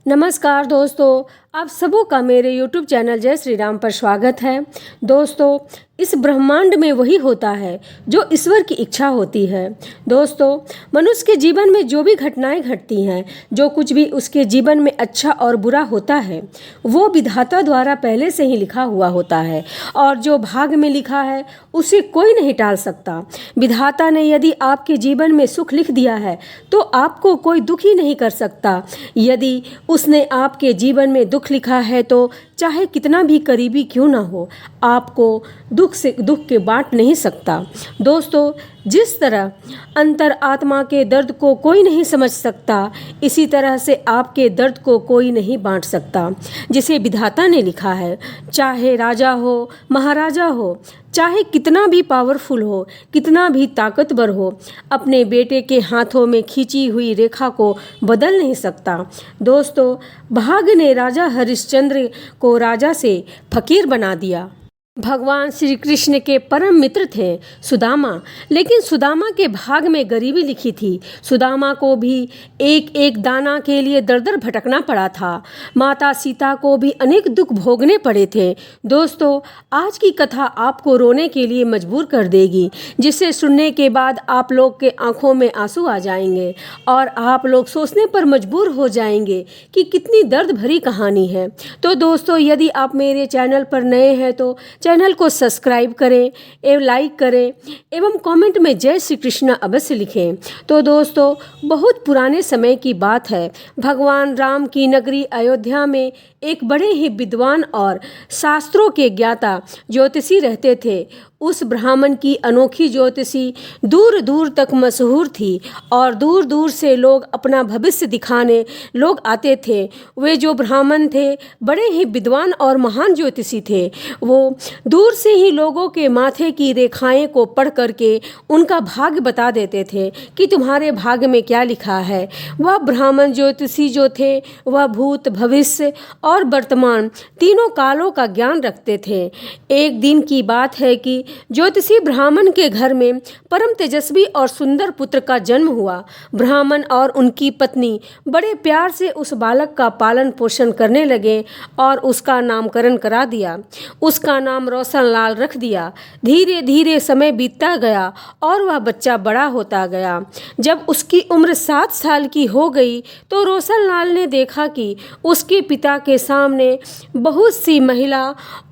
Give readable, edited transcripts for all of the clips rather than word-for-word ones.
नमस्कार दोस्तों, आप सबों का मेरे YouTube चैनल जय श्री राम पर स्वागत है। दोस्तों, इस ब्रह्मांड में वही होता है जो ईश्वर की इच्छा होती है। दोस्तों, मनुष्य के जीवन में जो भी घटनाएं घटती हैं, जो कुछ भी उसके जीवन में अच्छा और बुरा होता है, वो विधाता द्वारा पहले से ही लिखा हुआ होता है और जो भाग में लिखा है उसे कोई नहीं टाल सकता। विधाता ने यदि आपके जीवन में सुख लिख दिया है तो आपको कोई दुख ही नहीं कर सकता। यदि उसने आपके जीवन में दुख लिखा है तो चाहे कितना भी करीबी क्यों ना हो, आपको दुख से दुख के बांट नहीं सकता। दोस्तों, जिस तरह अंतर आत्मा के दर्द को कोई नहीं समझ सकता, इसी तरह से आपके दर्द को कोई नहीं बांट सकता। जिसे विधाता ने लिखा है, चाहे राजा हो, महाराजा हो, चाहे कितना भी पावरफुल हो, कितना भी ताकतवर हो, अपने बेटे के हाथों में खींची हुई रेखा को बदल नहीं सकता। दोस्तों, भाग्य ने राजा हरिश्चंद्र को राजा से फकीर बना दिया। भगवान श्री कृष्ण के परम मित्र थे सुदामा, लेकिन सुदामा के भाग में गरीबी लिखी थी। सुदामा को भी एक एक दाना के लिए दर दर भटकना पड़ा था। माता सीता को भी अनेक दुख भोगने पड़े थे। दोस्तों, आज की कथा आपको रोने के लिए मजबूर कर देगी, जिसे सुनने के बाद आप लोग के आंखों में आंसू आ जाएंगे और आप लोग सोचने पर मजबूर हो जाएंगे कि कितनी दर्द भरी कहानी है। तो दोस्तों, यदि आप मेरे चैनल पर नए हैं तो चैनल को सब्सक्राइब करें एवं लाइक करें एवं कमेंट में जय श्री कृष्ण अवश्य लिखें। तो दोस्तों, बहुत पुराने समय की बात है। भगवान राम की नगरी अयोध्या में एक बड़े ही विद्वान और शास्त्रों के ज्ञाता ज्योतिषी रहते थे। उस ब्राह्मण की अनोखी ज्योतिषी दूर दूर तक मशहूर थी और दूर दूर से लोग अपना भविष्य दिखाने लोग आते थे। वे जो ब्राह्मण थे बड़े ही विद्वान और महान ज्योतिषी थे। वो दूर से ही लोगों के माथे की रेखाएं को पढ़ करके उनका भाग्य बता देते थे कि तुम्हारे भाग्य में क्या लिखा है। वह ब्राह्मण ज्योतिषी जो थे वह भूत, भविष्य और वर्तमान तीनों कालों का ज्ञान रखते थे। एक दिन की बात है कि ज्योतिषी ब्राह्मण के घर में परम तेजस्वी और सुंदर पुत्र का जन्म हुआ। ब्राह्मण और उनकी पत्नी बड़े प्यार से उस बालक का पालन पोषण करने लगे और उसका नामकरण करा दिया। उसका नाम रोशन लाल रख दिया। धीरे धीरे समय बीतता गया और वह बच्चा बड़ा होता गया। जब उसकी उम्र 7 साल की हो गई तो रोशन लाल ने देखा कि उसके पिता के सामने बहुत सी महिला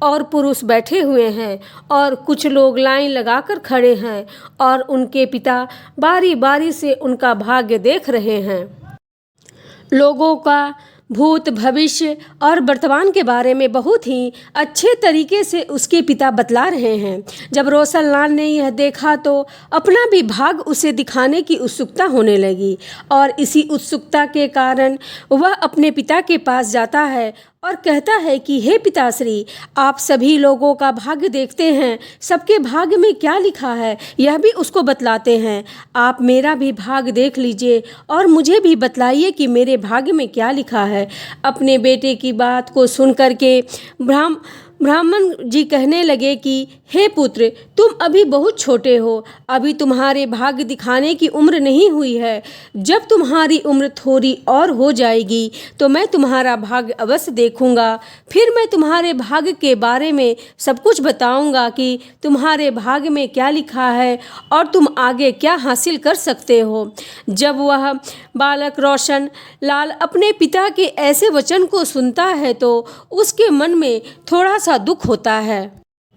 और पुरुष बैठे हुए हैं और कुछ लोग लाइन लगाकर खड़े हैं और उनके पिता बारी बारी से उनका भाग्य देख रहे हैं। लोगों का भूत, भविष्य और वर्तमान के बारे में बहुत ही अच्छे तरीके से उसके पिता बतला रहे हैं। जब रोशन लाल ने यह देखा तो अपना भी भाग उसे दिखाने की उत्सुकता होने लगी और इसी उत्सुकता के कारण वह अपने पिता के पास जाता है और कहता है कि हे पिताश्री, आप सभी लोगों का भाग्य देखते हैं, सबके भाग्य में क्या लिखा है यह भी उसको बतलाते हैं। आप मेरा भी भाग्य देख लीजिए और मुझे भी बतलाइए कि मेरे भाग्य में क्या लिखा है। अपने बेटे की बात को सुन करके ब्राह्मण जी कहने लगे कि हे पुत्र, तुम अभी बहुत छोटे हो, अभी तुम्हारे भाग्य दिखाने की उम्र नहीं हुई है। जब तुम्हारी उम्र थोड़ी और हो जाएगी तो मैं तुम्हारा भाग्य अवश्य देखूंगा। फिर मैं तुम्हारे भाग्य के बारे में सब कुछ बताऊंगा कि तुम्हारे भाग्य में क्या लिखा है और तुम आगे क्या हासिल कर सकते हो। जब वह बालक रोशन लाल अपने पिता के ऐसे वचन को सुनता है तो उसके मन में थोड़ा सा दुख होता है।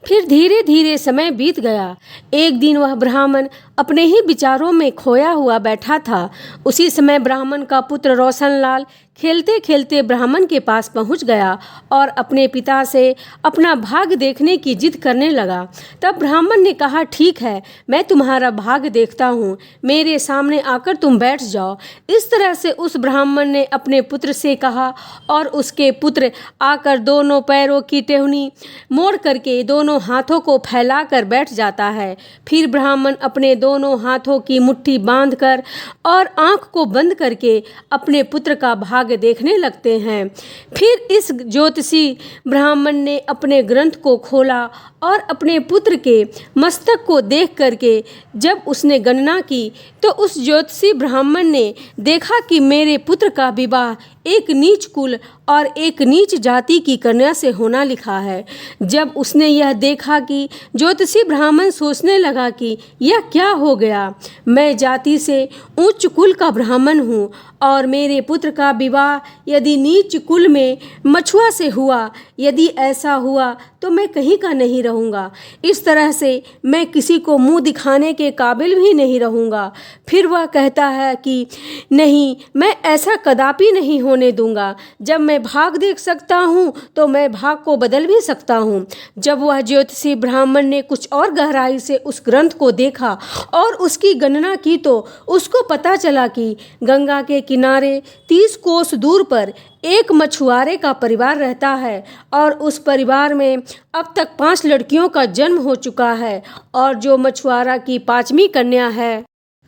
फिर धीरे धीरे समय बीत गया। एक दिन वह ब्राह्मण अपने ही विचारों में खोया हुआ बैठा था। उसी समय ब्राह्मण का पुत्र रोशन लाल खेलते खेलते ब्राह्मण के पास पहुंच गया और अपने पिता से अपना भाग्य देखने की जिद करने लगा। तब ब्राह्मण ने कहा, ठीक है, मैं तुम्हारा भाग्य देखता हूँ, मेरे सामने आकर तुम बैठ जाओ। इस तरह से उस ब्राह्मण ने अपने पुत्र से कहा और उसके पुत्र आकर दोनों पैरों की टेहनी मोड़ करके दोनों हाथों को फैलाकर बैठ जाता है। फिर ब्राह्मण अपने दोनों हाथों की मुट्ठी बांधकर और आंख को बंद करके अपने पुत्र का भाग्य भाग देखने लगते हैं। फिर इस ज्योतिषी ब्राह्मण ने अपने ग्रंथ को खोला और अपने पुत्र के मस्तक को देख करके जब उसने गणना की तो उस ज्योतिषी ब्राह्मण ने देखा कि मेरे पुत्र का विवाह एक नीच कुल और एक नीच जाति की कन्या से होना लिखा है। जब उसने यह देखा कि ज्योतिषी ब्राह्मण सोचने लगा कि यह क्या हो गया, मैं जाति से उच्च कुल का ब्राह्मण हूँ और मेरे पुत्र का विवाह यदि नीच कुल में मछुआ से हुआ, यदि ऐसा हुआ तो मैं कहीं का नहीं रहूँगा। इस तरह से मैं किसी को मुंह दिखाने के काबिल भी नहीं रहूँगा। फिर वह कहता है कि नहीं, मैं ऐसा कदापि नहीं होने दूंगा। जब मैं भाग देख सकता हूँ तो मैं भाग को बदल भी सकता हूँ। जब वह ज्योतिषी ब्राह्मण ने कुछ और गहराई से उस ग्रंथ को देखा और उसकी गणना की तो उसको पता चला कि गंगा के किनारे 30 कोस दूर पर एक मछुआरे का परिवार रहता है और उस परिवार में अब तक 5 लड़कियों का जन्म हो चुका है और जो मछुआरा की 5वीं कन्या है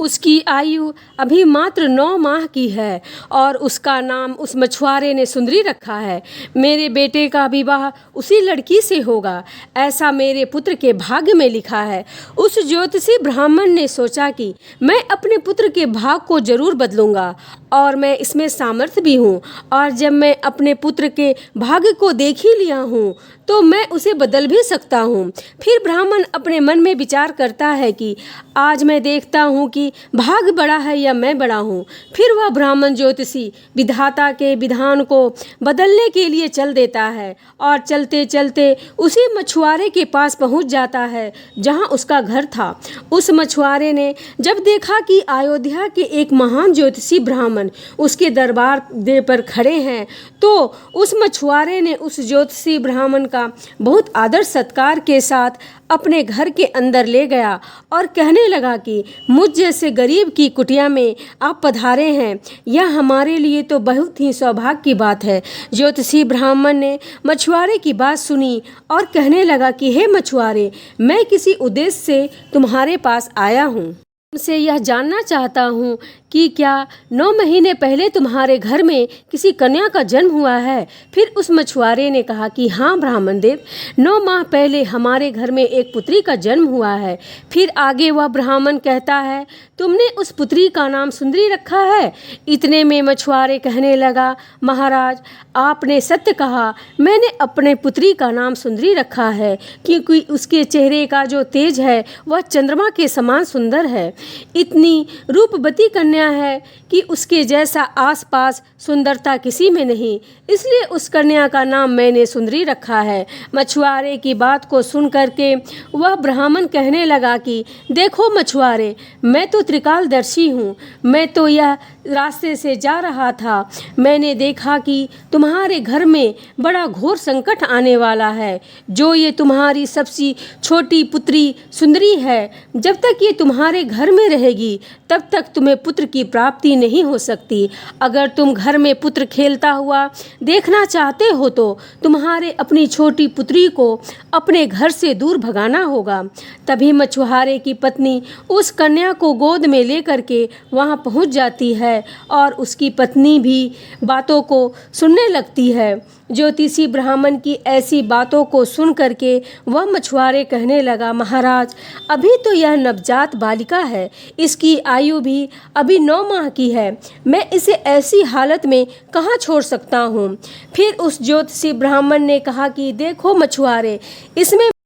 उसकी आयु अभी मात्र 9 माह की है और उसका नाम उस मछुआरे ने सुंदरी रखा है। मेरे बेटे का विवाह उसी लड़की से होगा, ऐसा मेरे पुत्र के भाग्य में लिखा है। उस ज्योतिषी ब्राह्मण ने सोचा कि मैं अपने पुत्र के भाग को जरूर बदलूंगा और मैं इसमें सामर्थ्य भी हूँ और जब मैं अपने पुत्र के भाग्य को देख ही लिया हूँ तो मैं उसे बदल भी सकता हूँ। फिर ब्राह्मण अपने मन में विचार करता है कि आज मैं देखता हूँ कि भाग्य बड़ा है या मैं बड़ा हूँ। फिर वह ब्राह्मण ज्योतिषी विधाता के विधान को बदलने के लिए चल देता है और चलते चलते उसी मछुआरे के पास पहुँच जाता है जहाँ उसका घर था। उस मछुआरे ने जब देखा कि अयोध्या के एक महान ज्योतिषी ब्राह्मण उसके दरबार दे पर खड़े हैं तो उस मछुआरे ने उस ज्योतिषी ब्राह्मण का बहुत आदर सत्कार के साथ अपने घर के अंदर ले गया और कहने लगा कि मुझ जैसे गरीब की कुटिया में आप पधारे हैं, यह हमारे लिए तो बहुत ही सौभाग्य की बात है। ज्योतिषी ब्राह्मण ने मछुआरे की बात सुनी और कहने लगा कि हे मछुआरे, मैं किसी उद्देश्य से तुम्हारे पास आया हूँ। तुमसे यह जानना चाहता हूँ कि क्या 9 महीने पहले तुम्हारे घर में किसी कन्या का जन्म हुआ है। फिर उस मछुआरे ने कहा कि हाँ ब्राह्मण देव, 9 माह पहले हमारे घर में एक पुत्री का जन्म हुआ है। फिर आगे वह ब्राह्मण कहता है, तुमने उस पुत्री का नाम सुंदरी रखा है। इतने में मछुआरे कहने लगा, महाराज आपने सत्य कहा, मैंने अपने पुत्री का नाम सुंदरी रखा है क्योंकि उसके चेहरे का जो तेज है वह चंद्रमा के समान सुंदर है। इतनी रूपवती कन्या है कि उसके जैसा आसपास सुंदरता किसी में नहीं, इसलिए उस कन्या का नाम मैंने सुंदरी रखा है। मछुआरे की बात को सुन करके वह ब्राह्मण कहने लगा कि देखो मछुआरे, मैं तो त्रिकालदर्शी हूँ। मैं तो यह रास्ते से जा रहा था, मैंने देखा कि तुम्हारे घर में बड़ा घोर संकट आने वाला है। जो ये तुम्हारी सबसे छोटी पुत्री सुंदरी है, जब तक ये तुम्हारे घर में रहेगी तब तक तुम्हें पुत्र की प्राप्ति नहीं हो सकती। अगर तुम घर में पुत्र खेलता हुआ देखना चाहते हो तो तुम्हारे अपनी छोटी पुत्री को अपने घर से दूर भगाना होगा। तभी मछुआरे की पत्नी उस कन्या को गोद में लेकर के वहाँ पहुँच जाती है और उसकी पत्नी भी बातों को सुनने लगती है। ज्योतिषी ब्राह्मण की ऐसी बातों को सुन करके वह मछुआरे कहने लगा, महाराज अभी तो यह नवजात बालिका है, इसकी आयु भी अभी 9 माह की है, मैं इसे ऐसी हालत में कहाँ छोड़ सकता हूँ। फिर उस ज्योतिषी ब्राह्मण ने कहा कि देखो मछुआरे,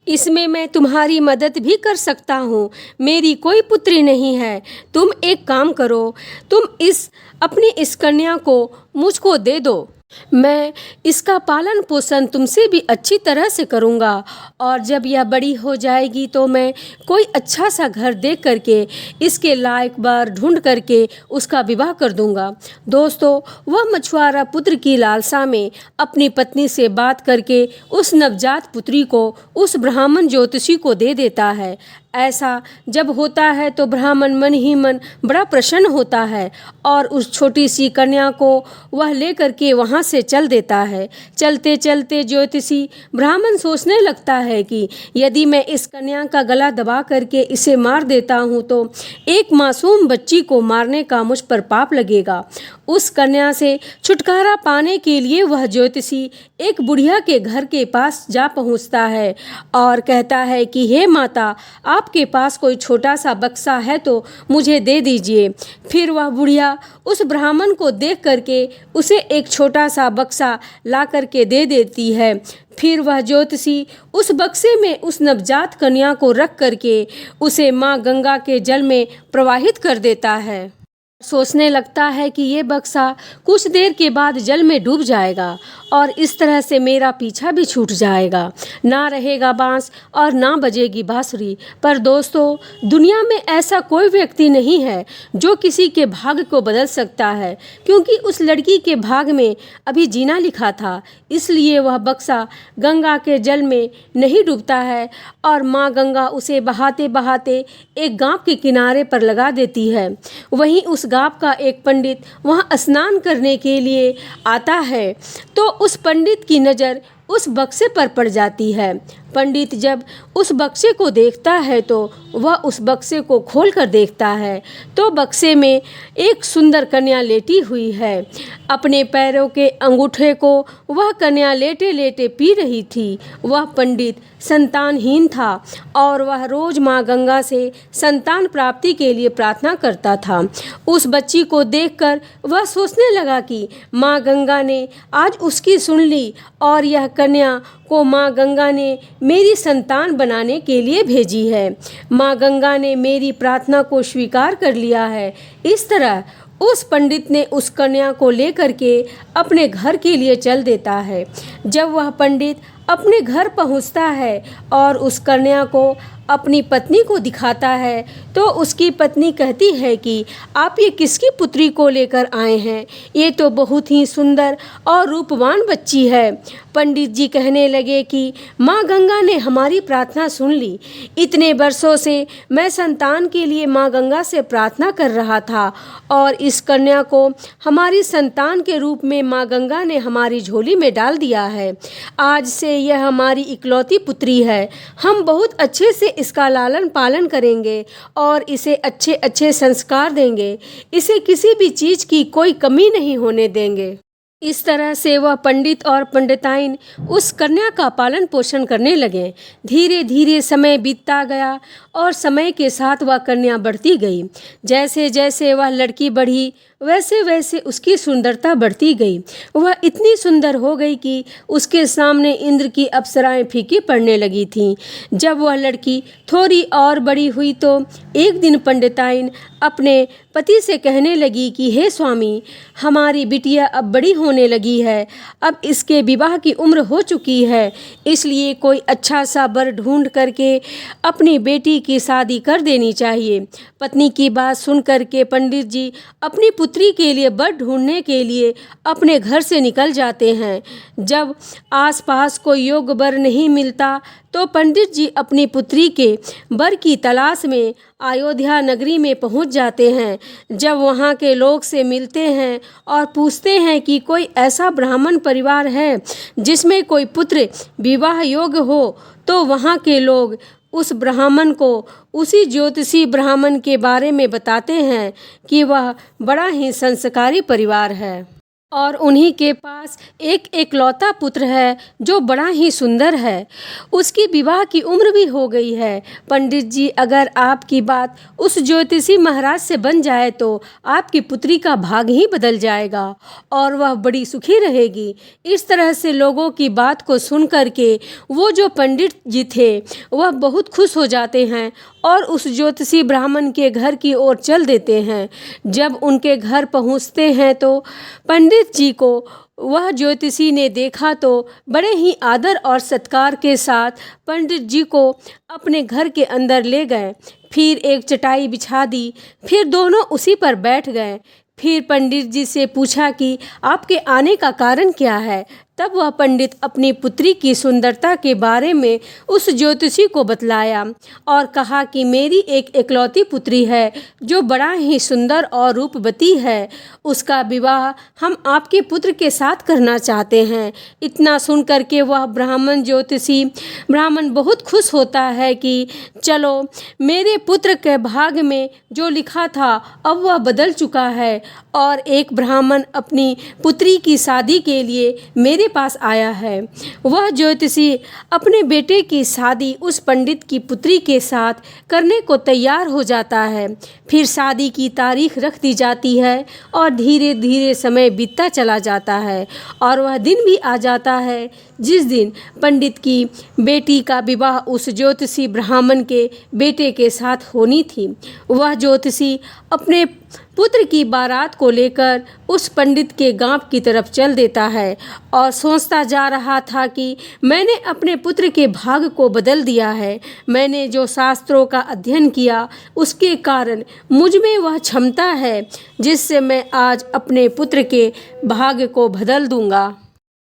इसमें मैं तुम्हारी मदद भी कर सकता हूँ। मेरी कोई पुत्री नहीं है, तुम एक काम करो, तुम अपनी इस कन्या को मुझको दे दो, मैं इसका पालन पोषण तुमसे भी अच्छी तरह से करूँगा और जब यह बड़ी हो जाएगी तो मैं कोई अच्छा सा घर देख करके इसके लायक बर ढूंढ करके उसका विवाह कर दूँगा। दोस्तों, वह मछुआरा पुत्र की लालसा में अपनी पत्नी से बात करके उस नवजात पुत्री को उस ब्राह्मण ज्योतिषी को दे देता है। ऐसा जब होता है तो ब्राह्मण मन ही मन बड़ा प्रसन्न होता है और उस छोटी सी कन्या को वह लेकर के वहाँ से चल देता है। चलते चलते ज्योतिषी ब्राह्मण सोचने लगता है कि यदि मैं इस कन्या का गला दबा करके इसे मार देता हूँ तो एक मासूम बच्ची को मारने का मुझ पर पाप लगेगा। उस कन्या से छुटकारा पाने के लिए वह ज्योतिषी एक बुढ़िया के घर के पास जा पहुँचता है और कहता है कि हे माता, आपके पास कोई छोटा सा बक्सा है तो मुझे दे दीजिए। फिर वह बुढ़िया उस ब्राह्मण को देख करके उसे एक छोटा सा बक्सा ला करके दे देती है। फिर वह ज्योतिषी उस बक्से में उस नवजात कन्या को रख करके उसे माँ गंगा के जल में प्रवाहित कर देता है। सोचने लगता है कि ये बक्सा कुछ देर के बाद जल में डूब जाएगा और इस तरह से मेरा पीछा भी छूट जाएगा, ना रहेगा बांस और ना बजेगी बांसुरी। पर दोस्तों, दुनिया में ऐसा कोई व्यक्ति नहीं है जो किसी के भाग्य को बदल सकता है, क्योंकि उस लड़की के भाग्य में अभी जीना लिखा था। इसलिए वह बक्सा गंगा के जल में नहीं डूबता है और माँ गंगा उसे बहाते बहाते एक गांव के किनारे पर लगा देती है। वहीं उस गांव का एक पंडित वहां स्नान करने के लिए आता है तो उस पंडित की नज़र उस बक्से पर पड़ जाती है। पंडित जब उस बक्से को देखता है तो वह उस बक्से को खोल कर देखता है तो बक्से में एक सुंदर कन्या लेटी हुई है। अपने पैरों के अंगूठे को वह कन्या लेटे लेटे पी रही थी। वह पंडित संतानहीन था और वह रोज माँ गंगा से संतान प्राप्ति के लिए प्रार्थना करता था। उस बच्ची को देखकर वह सोचने लगा कि माँ गंगा ने आज उसकी सुन ली और यह कन्या को माँ गंगा ने मेरी संतान बनाने के लिए भेजी है। माँ गंगा ने मेरी प्रार्थना को स्वीकार कर लिया है। इस तरह उस पंडित ने उस कन्या को लेकर के अपने घर के लिए चल देता है। जब वह पंडित अपने घर पहुंचता है और उस कन्या को अपनी पत्नी को दिखाता है तो उसकी पत्नी कहती है कि आप ये किसकी पुत्री को लेकर आए हैं? ये तो बहुत ही सुंदर और रूपवान बच्ची है। पंडित जी कहने लगे कि माँ गंगा ने हमारी प्रार्थना सुन ली। इतने वर्षों से मैं संतान के लिए माँ गंगा से प्रार्थना कर रहा था और इस कन्या को हमारी संतान के रूप में माँ गंगा ने हमारी झोली में डाल दिया है। आज से यह हमारी इकलौती पुत्री है। हम बहुत अच्छे से इसका लालन पालन करेंगे और इसे अच्छे अच्छे संस्कार देंगे। इसे किसी भी चीज़ की कोई कमी नहीं होने देंगे। इस तरह से वह पंडित और पंडिताइन उस कन्या का पालन पोषण करने लगे। धीरे धीरे समय बीतता गया और समय के साथ वह कन्या बढ़ती गई। जैसे जैसे वह लड़की बढ़ी वैसे वैसे उसकी सुंदरता बढ़ती गई। वह इतनी सुंदर हो गई कि उसके सामने इंद्र की अप्सराएं फीकी पड़ने लगी थीं। जब वह लड़की थोड़ी और बड़ी हुई तो एक दिन पंडिताइन अपने पति से कहने लगी कि हे स्वामी, हमारी बिटिया अब बड़ी होने लगी है। अब इसके विवाह की उम्र हो चुकी है, इसलिए कोई अच्छा सा वर ढूंढ करके अपनी बेटी की शादी कर देनी चाहिए। पत्नी की बात सुन करके पंडित जी अपनी पुत्री के लिए वर ढूंढने के लिए अपने घर से निकल जाते हैं। जब आसपास कोई योग्य वर नहीं मिलता तो पंडित जी अपनी पुत्री के वर की तलाश में अयोध्या नगरी में पहुंच जाते हैं। जब वहां के लोग से मिलते हैं और पूछते हैं कि कोई ऐसा ब्राह्मण परिवार है जिसमें कोई पुत्र विवाह योग्य हो, तो वहां के लोग उस ब्राह्मण को उसी ज्योतिषी ब्राह्मण के बारे में बताते हैं कि वह बड़ा ही संस्कारी परिवार है और उन्हीं के पास एक एकलौता पुत्र है जो बड़ा ही सुंदर है। उसकी विवाह की उम्र भी हो गई है। पंडित जी, अगर आपकी बात उस ज्योतिषी महाराज से बन जाए तो आपकी पुत्री का भाग्य ही बदल जाएगा और वह बड़ी सुखी रहेगी। इस तरह से लोगों की बात को सुन करके वो जो पंडित जी थे वह बहुत खुश हो जाते हैं और उस ज्योतिषी ब्राह्मण के घर की ओर चल देते हैं। जब उनके घर पहुंचते हैं तो पंडित जी को वह ज्योतिषी ने देखा तो बड़े ही आदर और सत्कार के साथ पंडित जी को अपने घर के अंदर ले गए। फिर एक चटाई बिछा दी, फिर दोनों उसी पर बैठ गए। फिर पंडित जी से पूछा कि आपके आने का कारण क्या है। तब वह पंडित अपनी पुत्री की सुंदरता के बारे में उस ज्योतिषी को बतलाया और कहा कि मेरी एक इकलौती पुत्री है जो बड़ा ही सुंदर और रूपवती है। उसका विवाह हम आपके पुत्र के साथ करना चाहते हैं। इतना सुनकर के वह ब्राह्मण बहुत खुश होता है कि चलो, मेरे पुत्र के भाग्य में जो लिखा था अब वह बदल चुका है और एक ब्राह्मण अपनी पुत्री की शादी के लिए मेरे पास आया है। वह ज्योतिषी अपने बेटे की शादी उस पंडित की पुत्री के साथ करने को तैयार हो जाता है। फिर शादी की तारीख रख दी जाती है और धीरे धीरे समय बीतता चला जाता है और वह दिन भी आ जाता है जिस दिन पंडित की बेटी का विवाह उस ज्योतिषी ब्राह्मण के बेटे के साथ होनी थी। वह ज्योतिषी अपने पुत्र की बारात को लेकर उस पंडित के गांव की तरफ चल देता है और सोचता जा रहा था कि मैंने अपने पुत्र के भाग्य को बदल दिया है। मैंने जो शास्त्रों का अध्ययन किया उसके कारण मुझ में वह क्षमता है जिससे मैं आज अपने पुत्र के भाग्य को बदल दूंगा।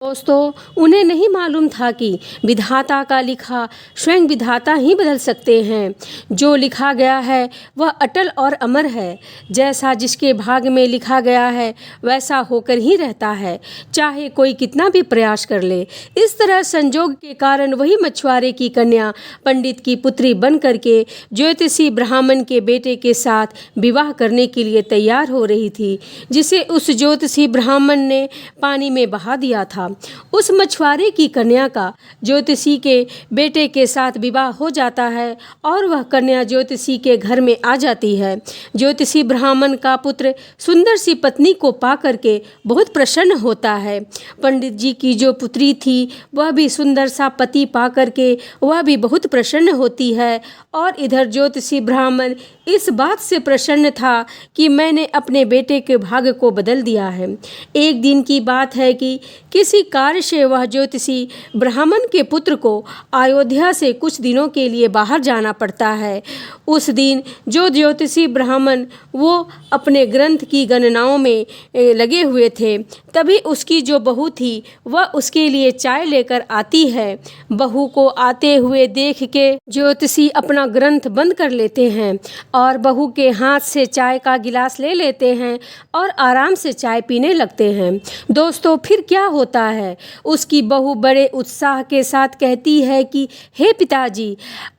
दोस्तों, उन्हें नहीं मालूम था कि विधाता का लिखा स्वयं विधाता ही बदल सकते हैं। जो लिखा गया है वह अटल और अमर है। जैसा जिसके भाग्य में लिखा गया है वैसा होकर ही रहता है, चाहे कोई कितना भी प्रयास कर ले। इस तरह संजोग के कारण वही मछुआरे की कन्या पंडित की पुत्री बन करके ज्योतिषी ब्राह्मण के बेटे के साथ विवाह करने के लिए तैयार हो रही थी, जिसे उस ज्योतिषी ब्राह्मण ने पानी में बहा दिया था। उस मछुआरे की कन्या का ज्योतिषी के बेटे के साथ विवाह हो जाता है और वह कन्या ज्योतिषी के घर में आ जाती है। ज्योतिषी ब्राह्मण का पुत्र सुंदर सी पत्नी को पा करके बहुत प्रसन्न होता है। पंडित जी की जो पुत्री थी वह भी सुंदर सा पति पा करके वह भी बहुत प्रसन्न होती है और इधर ज्योतिषी ब्राह्मण इस बात से प्रसन्न था कि मैंने अपने बेटे के भाग्य को बदल दिया है। एक दिन की बात है कि किसी कार्य से वह ज्योतिषी ब्राह्मण के पुत्र को अयोध्या से कुछ दिनों के लिए बाहर जाना पड़ता है। उस दिन जो ज्योतिषी ब्राह्मण वो अपने ग्रंथ की गणनाओं में लगे हुए थे, तभी उसकी जो बहू थी वह उसके लिए चाय लेकर आती है। बहू को आते हुए देख के ज्योतिषी अपना ग्रंथ बंद कर लेते हैं और बहू के हाथ से चाय का गिलास ले लेते हैं और आराम से चाय पीने लगते हैं। दोस्तों, फिर क्या होता है, उसकी बहू बड़े उत्साह के साथ कहती है कि हे पिताजी,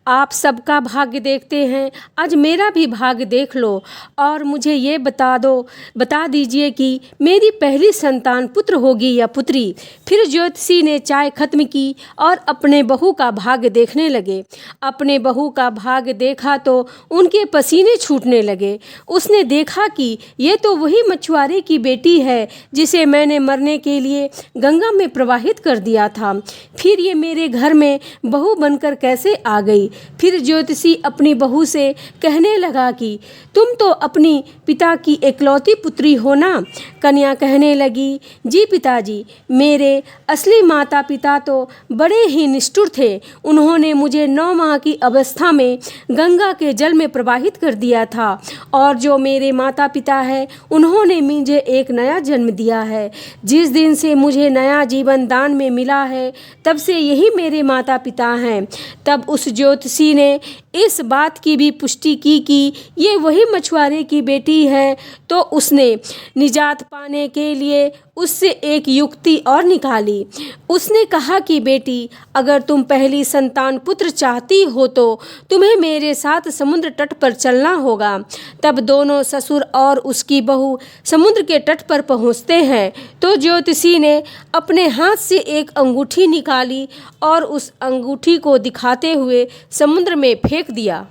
आप सबका भाग्य देखते हैं, आज मेरा भी भाग्य देख लो और मुझे ये बता दीजिए कि मेरी पहली संतान पुत्र होगी या पुत्री। फिर ज्योतिषी ने चाय खत्म की और अपने बहू का भाग्य देखने लगे। अपने बहू का भाग्य देखा तो उनके पसीने छूटने लगे। उसने देखा कि ये तो वही मछुआरे की बेटी है जिसे मैंने मरने के लिए गंगा में प्रवाहित कर दिया था। फिर ये मेरे घर में बहू बनकर कैसे आ गई। फिर ज्योतिषी अपनी बहू से कहने लगा कि तुम तो अपनी पिता की इकलौती पुत्री हो ना। कन्या कहने लगी, जी पिताजी, मेरे असली माता पिता तो बड़े ही निष्ठुर थे। उन्होंने मुझे 9 माह की अवस्था में गंगा के जल में प्रवाहित कर दिया था और जो मेरे माता पिता है उन्होंने मुझे एक नया जन्म दिया है। जिस दिन से मुझे नया जीवन दान में मिला है तब से यही मेरे माता पिता हैं। तब उस ज्योतिषी ने इस बात की भी पुष्टि की कि ये वही मछुआरे की बेटी है, तो उसने निजात पाने के लिए उससे एक युक्ति और निकाली। उसने कहा कि बेटी, अगर तुम पहली संतान पुत्र चाहती हो तो तुम्हें मेरे साथ समुद्र तट पर चलना होगा। तब दोनों ससुर और उसकी बहू समुद्र के तट पर पहुंचते हैं तो ज्योतिषी ने अपने हाथ से एक अंगूठी निकाली और उस अंगूठी को दिखाते हुए समुद्र में फेंक दिया।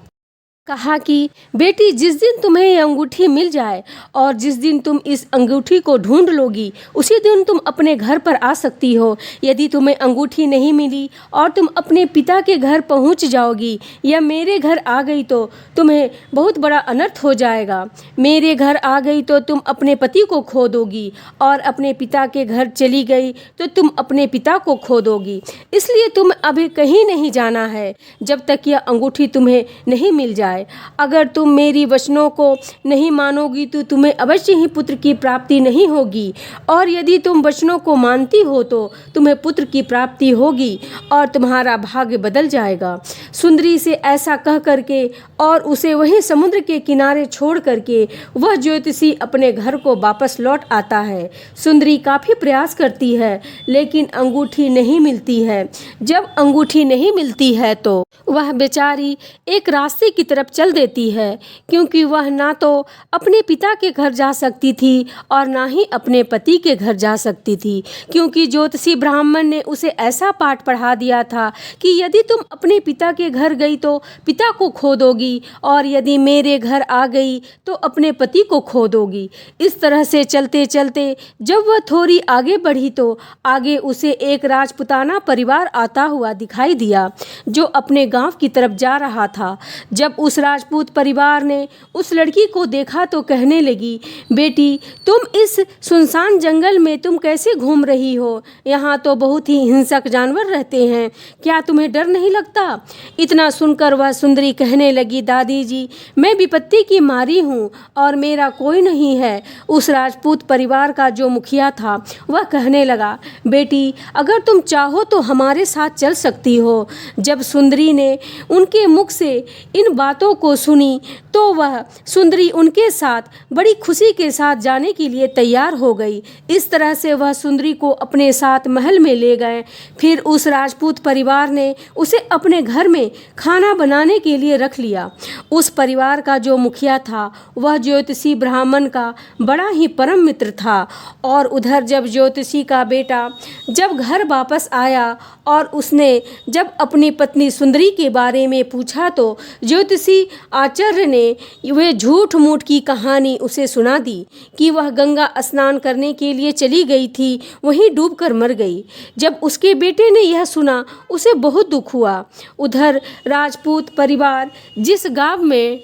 कहा कि बेटी, जिस दिन तुम्हें ये अंगूठी मिल जाए और जिस दिन तुम इस अंगूठी को ढूंढ लोगी उसी दिन तुम अपने घर पर आ सकती हो। यदि तुम्हें अंगूठी नहीं मिली और तुम अपने पिता के घर पहुंच जाओगी या मेरे घर आ गई तो तुम्हें बहुत बड़ा अनर्थ हो जाएगा। मेरे घर आ गई तो तुम अपने पति को खो दोगी और अपने पिता के घर चली गई तो तुम अपने पिता को खो दोगी। इसलिए तुम अभी कहीं नहीं जाना है जब तक यह अंगूठी तुम्हें नहीं मिल जाए। जाए। अगर तुम मेरी वचनों को नहीं मानोगी तो तुम्हें अवश्य ही पुत्र की प्राप्ति नहीं होगी, और यदि तुम वचनों को मानती हो तो तुम्हें पुत्र की प्राप्ति होगी और तुम्हारा भाग्य बदल जाएगा। सुंदरी से ऐसा कह करके और उसे वहीं समुद्र के किनारे छोड़ करके वह ज्योतिषी अपने घर को वापस लौट आता है। सुंदरी काफ़ी प्रयास करती है लेकिन अंगूठी नहीं मिलती है। जब अंगूठी नहीं मिलती है तो वह बेचारी एक रास्ते की तरफ चल देती है, क्योंकि वह ना तो अपने पिता के घर जा सकती थी और ना ही अपने पति के घर जा सकती थी, क्योंकि ज्योतिषी ब्राह्मण ने उसे ऐसा पाठ पढ़ा दिया था कि यदि तुम अपने पिता के घर गई तो पिता को खो दोगी, और यदि मेरे घर आ गई तो अपने पति को खो दोगी। इस तरह से चलते चलते जब वह थोड़ी आगे बढ़ी तो आगे उसे एक राजपुताना परिवार आता हुआ दिखाई दिया जो अपने गांव की तरफ जा रहा था। जब उस राजपूत परिवार ने उस लड़की को देखा तो कहने लगी, बेटी तुम इस सुनसान जंगल में तुम कैसे घूम रही हो? यहाँ तो बहुत ही हिंसक जानवर रहते हैं, क्या तुम्हें डर नहीं लगता? इतना सुनकर वह सुंदरी कहने लगी, दादी जी मैं विपत्ति की मारी हूँ और मेरा कोई नहीं है। उस राजपूत परिवार का जो मुखिया था वह कहने लगा, बेटी अगर तुम चाहो तो हमारे साथ चल सकती हो। जब सुंदरी ने उनके मुख से इन बातों को सुनी तो वह सुंदरी उनके साथ बड़ी खुशी के साथ जाने के लिए तैयार हो गई। इस तरह से वह सुंदरी को अपने साथ महल में ले गए। फिर उस राजपूत परिवार ने उसे अपने घर में खाना बनाने के लिए रख लिया। उस परिवार का जो मुखिया था वह ज्योतिषी ब्राह्मण का बड़ा ही परम मित्र था। और उधर जब ज्योतिषी का बेटा जब घर वापस आया और उसने जब अपनी पत्नी सुंदरी के बारे में पूछा तो ज्योतिषी आचार्य ने वे झूठ मूठ की कहानी उसे सुना दी कि वह गंगा स्नान करने के लिए चली गई थी, वहीं डूबकर मर गई। जब उसके बेटे ने यह सुना उसे बहुत दुख हुआ। उधर राजपूत परिवार जिस गांव में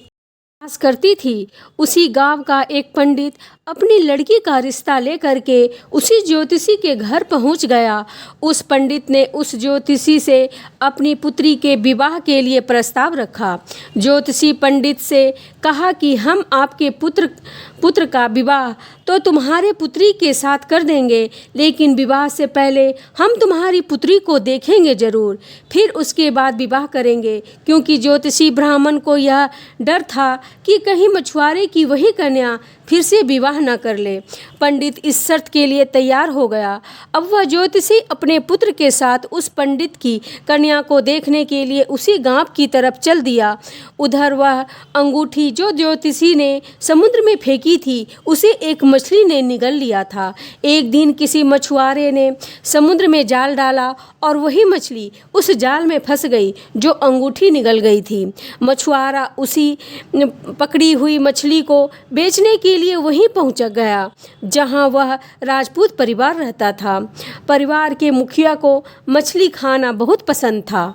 वास करती थी उसी गांव का एक पंडित अपनी लड़की का रिश्ता लेकर के उसी ज्योतिषी के घर पहुंच गया। उस पंडित ने उस ज्योतिषी से अपनी पुत्री के विवाह के लिए प्रस्ताव रखा। ज्योतिषी पंडित से कहा कि हम आपके पुत्र का विवाह तो तुम्हारे पुत्री के साथ कर देंगे, लेकिन विवाह से पहले हम तुम्हारी पुत्री को देखेंगे जरूर, फिर उसके बाद विवाह करेंगे। क्योंकि ज्योतिषी ब्राह्मण को यह डर था कि कहीं मछुआरे की वही कन्या फिर से विवाह न कर ले। पंडित इस शर्त के लिए तैयार हो गया। अब वह ज्योतिषी अपने पुत्र के साथ उस पंडित की कन्या को देखने के लिए उसी गांव की तरफ चल दिया। उधर वह अंगूठी जो ज्योतिषी ने समुद्र में फेंकी थी उसे एक मछली ने निगल लिया था। एक दिन किसी मछुआरे ने समुद्र में जाल डाला और वही मछली उस जाल में फंस गई जो अंगूठी निगल गई थी। मछुआरा उसी पकड़ी हुई मछली को बेचने के लिए वहीं पहुंच गया जहां वह राजपूत परिवार रहता था। परिवार के मुखिया को मछली खाना बहुत पसंद था,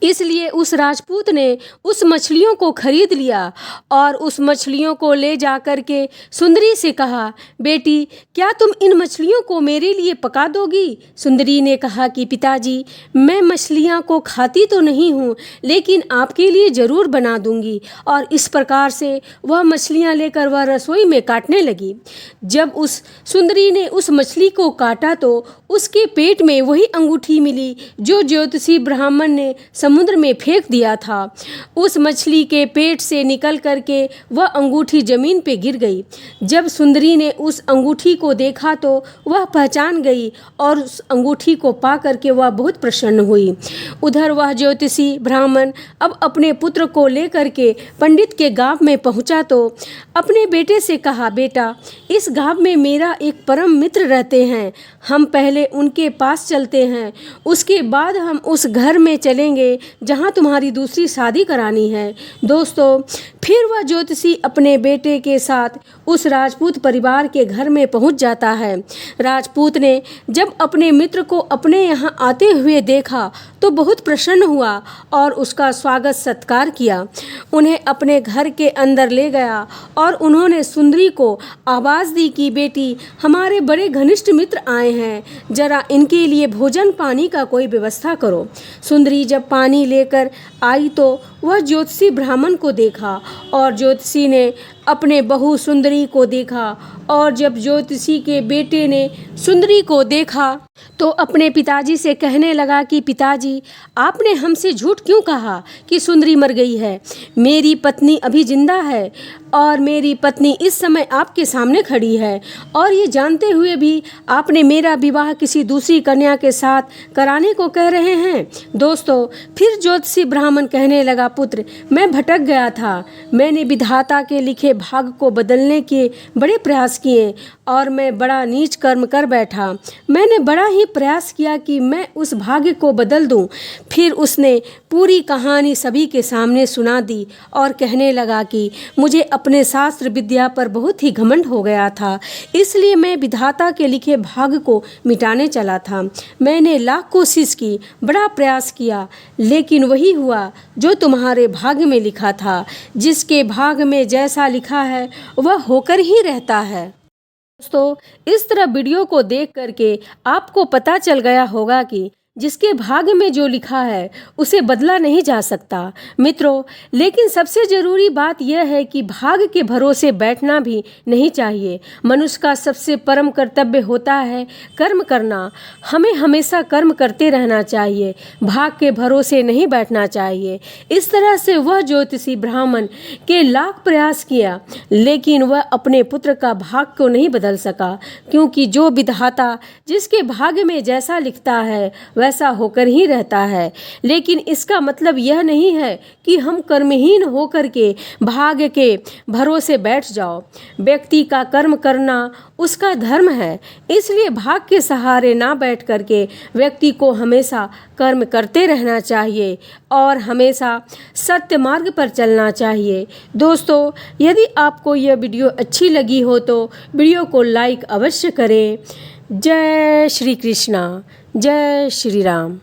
इसलिए उस राजपूत ने उस मछलियों को खरीद लिया और उस मछलियों को ले जा कर के सुंदरी से कहा, बेटी क्या तुम इन मछलियों को मेरे लिए पका दोगी? सुंदरी ने कहा कि पिताजी मैं मछलियां को खाती तो नहीं हूँ, लेकिन आपके लिए ज़रूर बना दूंगी। और इस प्रकार से वह मछलियां लेकर वह रसोई में काटने लगी। जब उस सुंदरी ने उस मछली को काटा तो उसके पेट में वही अंगूठी मिली जो ज्योतिषी ब्राह्मण ने समुद्र में फेंक दिया था। उस मछली के पेट से निकल करके वह अंगूठी जमीन पे गिर गई। जब सुंदरी ने उस अंगूठी को देखा तो वह पहचान गई और उस अंगूठी को पा करके वह बहुत प्रसन्न हुई। उधर वह ज्योतिषी ब्राह्मण अब अपने पुत्र को लेकर के पंडित के गांव में पहुंचा तो अपने बेटे से कहा, बेटा इस गांव में मेरा एक परम मित्र रहते हैं, हम पहले उनके पास चलते हैं, उसके बाद हम उस घर में चलेंगे जहां तुम्हारी दूसरी शादी करानी है। दोस्तों फिर वह ज्योतिषी अपने बेटे के साथ उस राजपूत परिवार के घर में पहुंच जाता है। राजपूत ने जब अपने मित्र को अपने यहाँ आते हुए देखा तो बहुत प्रसन्न हुआ और उसका स्वागत सत्कार किया। उन्हें अपने घर के अंदर ले गया और उन्होंने सुंदरी को आवाज़ दी कि बेटी, हमारे बड़े घनिष्ठ मित्र आए हैं, जरा इनके लिए भोजन पानी का कोई व्यवस्था करो। सुंदरी जब पानी लेकर आई तो वह ज्योतिषी ब्राह्मण को देखा और ज्योतिषी ने अपने बहू सुंदरी को देखा, और जब ज्योतिषी के बेटे ने सुंदरी को देखा तो अपने पिताजी से कहने लगा कि पिताजी, आपने हमसे झूठ क्यों कहा कि सुंदरी मर गई है? मेरी पत्नी अभी जिंदा है और मेरी पत्नी इस समय आपके सामने खड़ी है, और ये जानते हुए भी आपने मेरा विवाह किसी दूसरी कन्या के साथ कराने को कह रहे हैं। दोस्तों, फिर ज्योतिषी ब्राह्मण कहने लगा, पुत्र, मैं भटक गया था। मैंने विधाता के लिखे भाग को बदलने के बड़े प्रयास किए और मैं बड़ा नीच कर्म कर बैठा। मैंने बड़ा ही प्रयास किया कि मैं उस भाग्य को बदल दूं। फिर उसने पूरी कहानी सभी के सामने सुना दी और कहने लगा कि मुझे अपने शास्त्र विद्या पर बहुत ही घमंड हो गया था, इसलिए मैं विधाता के लिखे भाग्य को मिटाने चला था। मैंने लाख कोशिश की, बड़ा प्रयास किया, लेकिन वही हुआ जो तुम्हारे भाग्य में लिखा था। जिसके भाग्य में जैसा लिखा है वह होकर ही रहता है। दोस्तों, इस तरह वीडियो को देख करके आपको पता चल गया होगा कि जिसके भाग्य में जो लिखा है उसे बदला नहीं जा सकता। मित्रों, लेकिन सबसे ज़रूरी बात यह है कि भाग्य के भरोसे बैठना भी नहीं चाहिए। मनुष्य का सबसे परम कर्तव्य होता है कर्म करना। हमें हमेशा कर्म करते रहना चाहिए, भाग्य के भरोसे नहीं बैठना चाहिए। इस तरह से वह ज्योतिषी ब्राह्मण के लाख प्रयास किया, लेकिन वह अपने पुत्र का भाग्य को नहीं बदल सका, क्योंकि जो विधाता जिसके भाग्य में जैसा लिखता है वैसा होकर ही रहता है। लेकिन इसका मतलब यह नहीं है कि हम कर्महीन होकर के भाग्य के भरोसे बैठ जाओ। व्यक्ति का कर्म करना उसका धर्म है, इसलिए भाग्य के सहारे ना बैठ करके व्यक्ति को हमेशा कर्म करते रहना चाहिए और हमेशा सत्य मार्ग पर चलना चाहिए। दोस्तों, यदि आपको यह वीडियो अच्छी लगी हो तो वीडियो को लाइक अवश्य करें। जय श्री कृष्णा, जय श्री राम।